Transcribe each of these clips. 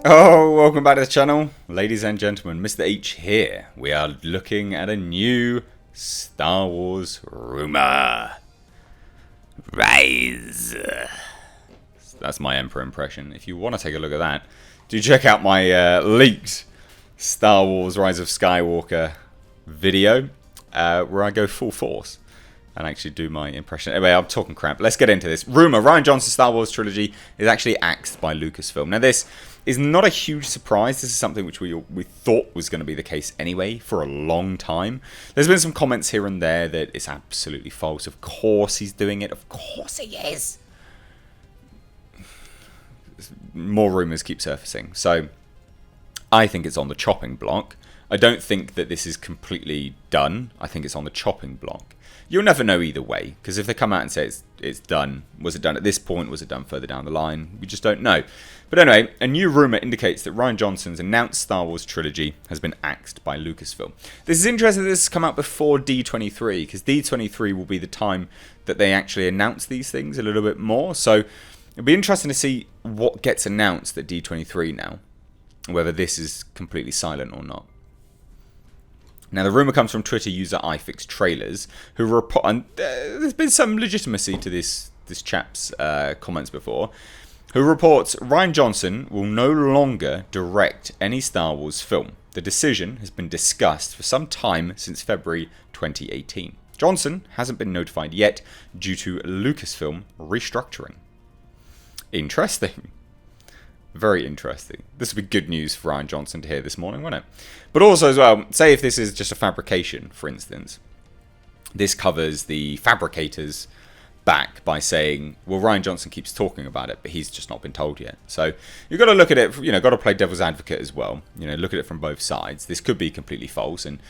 Oh, welcome back to the channel, ladies and gentlemen. Mr. H here. We are looking at a new Star Wars Rumour. Rise. That's my Emperor impression. If you want to take a look at that, do check out my leaked Star Wars Rise of Skywalker video, where I go full force and actually do my impression. Anyway, I'm talking crap. Let's get into this. Rumour, Rian Johnson's Star Wars Trilogy is actually axed by Lucasfilm. Now, this is not a huge surprise. This is something which we thought was going to be the case anyway for a long time. There's been some comments here and there that it's absolutely false. Of course he's doing it. Of course he is. More rumours keep surfacing. So, I think it's on the chopping block. I don't think that this is completely done. I think it's on the chopping block. You'll never know either way, because if they come out and say it's done, was it done at this point, was it done further down the line, we just don't know. But anyway, a new rumour indicates that Rian Johnson's announced Star Wars trilogy has been axed by Lucasfilm. This is interesting that this has come out before D23, because D23 will be the time that they actually announce these things a little bit more. So it'll be interesting to see what gets announced at D23 now, whether this is completely silent or not. Now, the rumour comes from Twitter user iFixTrailers, who report, and there's been some legitimacy to this chap's comments before, who reports Rian Johnson will no longer direct any Star Wars film. The decision has been discussed for some time since February 2018. Johnson hasn't been notified yet due to Lucasfilm restructuring. Interesting. Very interesting. This would be good news for Rian Johnson to hear this morning, wouldn't it? But also as well, say if this is just a fabrication, for instance. This covers the fabricators back by saying, well, Rian Johnson keeps talking about it, but he's just not been told yet. So you've got to look at it, got to play devil's advocate as well. Look at it from both sides. This could be completely false, and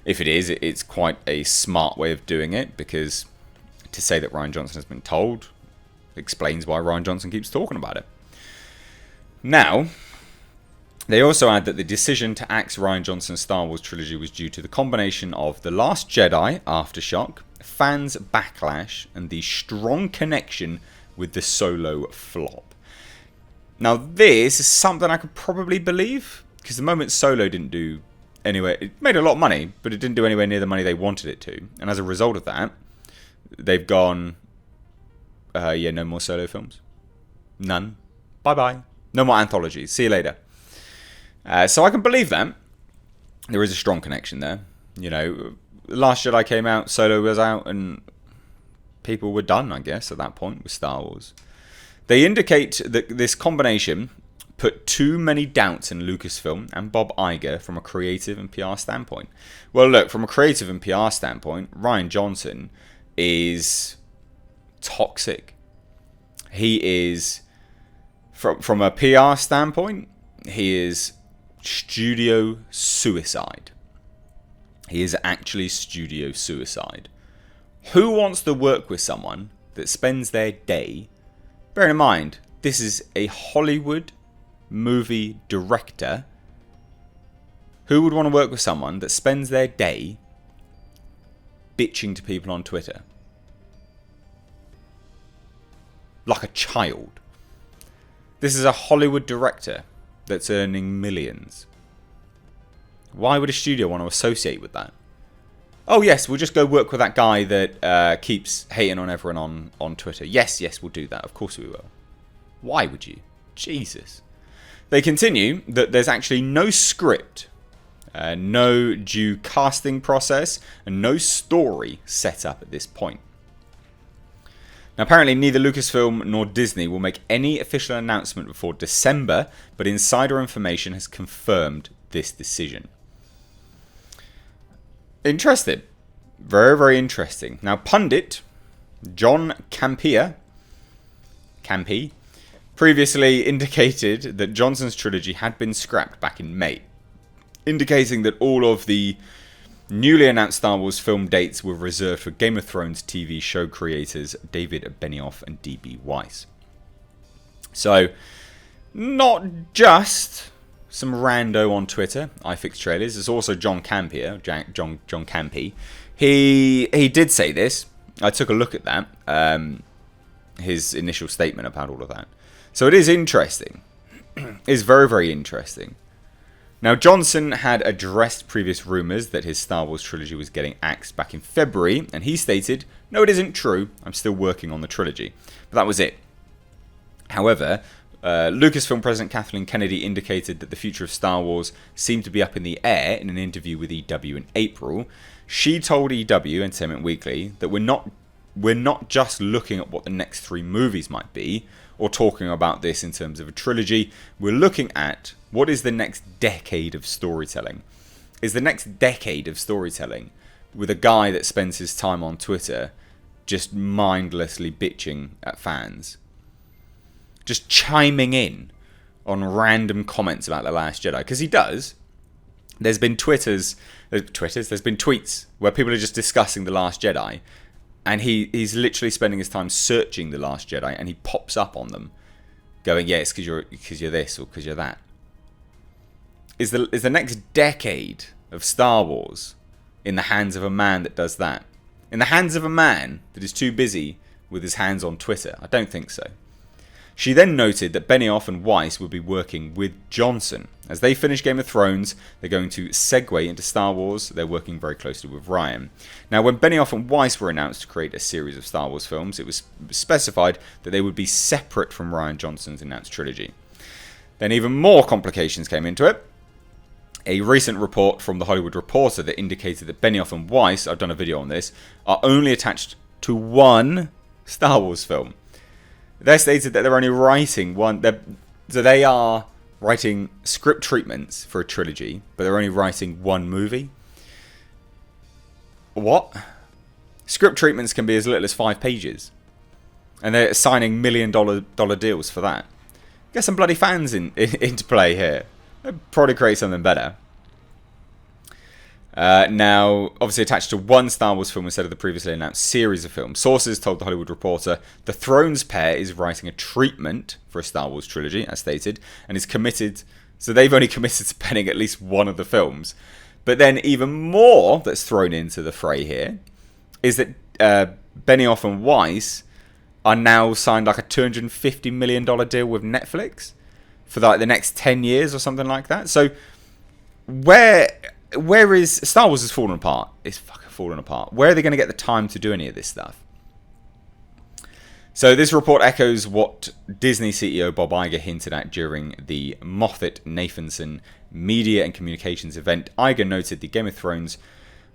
if it is, it's quite a smart way of doing it, because to say that Rian Johnson has been told explains why Rian Johnson keeps talking about it. Now, they also add that the decision to axe Rian Johnson's Star Wars trilogy was due to the combination of The Last Jedi, Aftershock, fans' backlash, and the strong connection with the Solo flop. Now, this is something I could probably believe, because the moment Solo didn't do anywhere, it made a lot of money, but it didn't do anywhere near the money they wanted it to. And as a result of that, they've gone, no more Solo films. None. Bye-bye. No more anthologies. See you later. So I can believe that. There is a strong connection there. Last Jedi came out, Solo was out, and people were done, I guess, at that point with Star Wars. They indicate that this combination put too many doubts in Lucasfilm and Bob Iger from a creative and PR standpoint. Well, look, from a creative and PR standpoint, Rian Johnson is toxic. He is... From a PR standpoint, he is studio suicide. He is actually studio suicide. Who wants to work with someone that spends their day... Bear in mind, this is a Hollywood movie director. Who would want to work with someone that spends their day bitching to people on Twitter? Like a child. This is a Hollywood director that's earning millions. Why would a studio want to associate with that? Oh yes, we'll just go work with that guy that keeps hating on everyone on Twitter. Yes, we'll do that. Of course we will. Why would you? Jesus. They continue that there's actually no script, no due casting process, and no story set up at this point. Now, apparently, neither Lucasfilm nor Disney will make any official announcement before December, but insider information has confirmed this decision. Interesting. Very, very interesting. Now, pundit John Campea previously indicated that Johnson's trilogy had been scrapped back in May, indicating that all of the newly announced Star Wars film dates were reserved for Game of Thrones TV show creators David Benioff and D.B. Weiss. So, not just some rando on Twitter, iFixTrailers, there's also John Campea, John Campy. He did say this. I took a look at that, his initial statement about all of that. So it is interesting is very, very interesting. Now, Johnson had addressed previous rumours that his Star Wars trilogy was getting axed back in February, and he stated, "No, it isn't true. I'm still working on the trilogy." But that was it. However, Lucasfilm President Kathleen Kennedy indicated that the future of Star Wars seemed to be up in the air in an interview with EW in April. She told EW, Entertainment Weekly, that we're not just looking at what the next 3 movies might be, or talking about this in terms of a trilogy. We're looking at what is the next decade of storytelling. Is the next decade of storytelling with a guy that spends his time on Twitter just mindlessly bitching at fans, just chiming in on random comments about The Last Jedi, because he does. There's been there's been tweets where people are just discussing The Last Jedi, and he's literally spending his time searching The Last Jedi, and he pops up on them going, yeah, it's because you're this or because you're that. Is the next decade of Star Wars in the hands of a man that does that? In the hands of a man that is too busy with his hands on Twitter? I don't think so. She then noted that Benioff and Weiss would be working with Johnson. As they finish Game of Thrones, they're going to segue into Star Wars. They're working very closely with Rian. Now, when Benioff and Weiss were announced to create a series of Star Wars films, it was specified that they would be separate from Rian Johnson's announced trilogy. Then even more complications came into it. A recent report from The Hollywood Reporter that indicated that Benioff and Weiss, I've done a video on this, are only attached to one Star Wars film. They stated that they're only writing one. So they are writing script treatments for a trilogy, but they're only writing one movie. What? Script treatments can be as little as 5 pages, and they're signing $1 million deals for that. Get some bloody fans into play here. They'd probably create something better. Now, obviously attached to one Star Wars film instead of the previously announced series of films. Sources told The Hollywood Reporter the Thrones pair is writing a treatment for a Star Wars trilogy, as stated, and is committed. So they've only committed to penning at least one of the films. But then even more that's thrown into the fray here is that Benioff and Weiss are now signed like a $250 million deal with Netflix for like the next 10 years or something like that. So where is Star Wars has fallen apart? It's fucking fallen apart. Where are they going to get the time to do any of this stuff? So this report echoes what Disney CEO Bob Iger hinted at during the Moffat-Nathanson Media and Communications event. Iger noted the Game of Thrones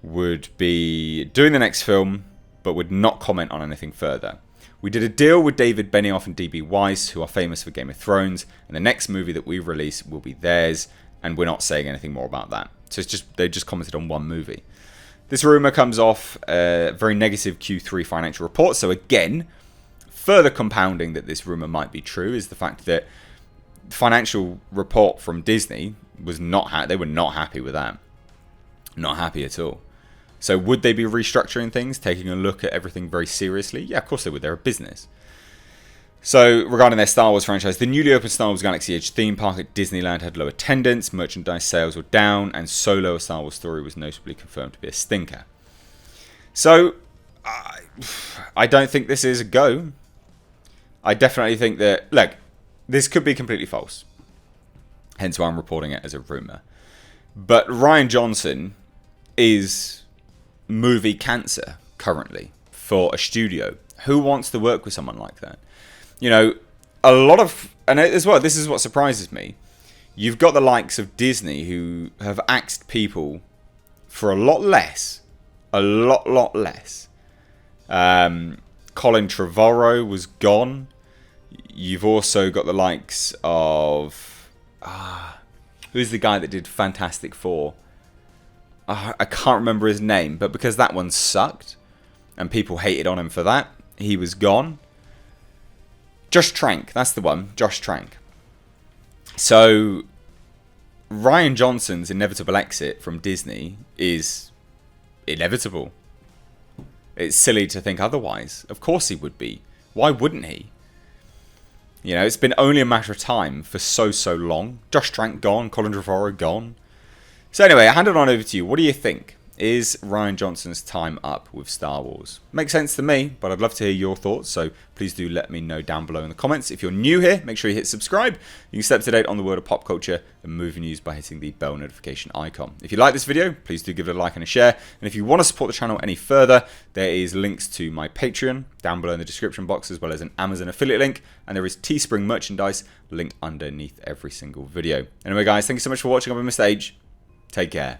would be doing the next film, but would not comment on anything further. We did a deal with David Benioff and D.B. Weiss, who are famous for Game of Thrones, and the next movie that we release will be theirs, and we're not saying anything more about that. So it's just they just commented on one movie. This rumour comes off a very negative Q3 financial report. So again, further compounding that this rumour might be true is the fact that the financial report from Disney was they were not happy with that. Not happy at all. So would they be restructuring things, taking a look at everything very seriously? Yeah, of course they would. They're a business. So, regarding their Star Wars franchise, the newly opened Star Wars Galaxy Edge theme park at Disneyland had low attendance, merchandise sales were down, and Solo: A Star Wars Story was notably confirmed to be a stinker. So, I don't think this is a go. I definitely think that, look, this could be completely false. Hence why I'm reporting it as a rumour. But Rian Johnson is movie cancer currently for a studio. Who wants to work with someone like that? You know, a lot of, and as well, this is what surprises me. You've got the likes of Disney who have axed people for a lot less. A lot less. Colin Trevorrow was gone. You've also got the likes of, who's the guy that did Fantastic Four? I can't remember his name, but because that one sucked, and people hated on him for that, he was gone. Josh Trank, that's the one. Josh Trank. So, Rian Johnson's inevitable exit from Disney is inevitable. It's silly to think otherwise. Of course he would be. Why wouldn't he? You know, it's been only a matter of time for so long. Josh Trank gone, Colin Trevorrow gone. So anyway, I hand it on over to you. What do you think? is Rian Johnson's time up with Star Wars? Makes sense to me, but I'd love to hear your thoughts, so please do let me know down below in the comments. If you're new here, make sure you hit subscribe. You can stay up to date on the world of pop culture and movie news by hitting the bell notification icon. If you like this video, please do give it a like and a share. And if you want to support the channel any further, there is links to my Patreon down below in the description box, as well as an Amazon affiliate link, and there is Teespring merchandise linked underneath every single video. Anyway guys, thank you so much for watching. I've been Mr. H. Take care.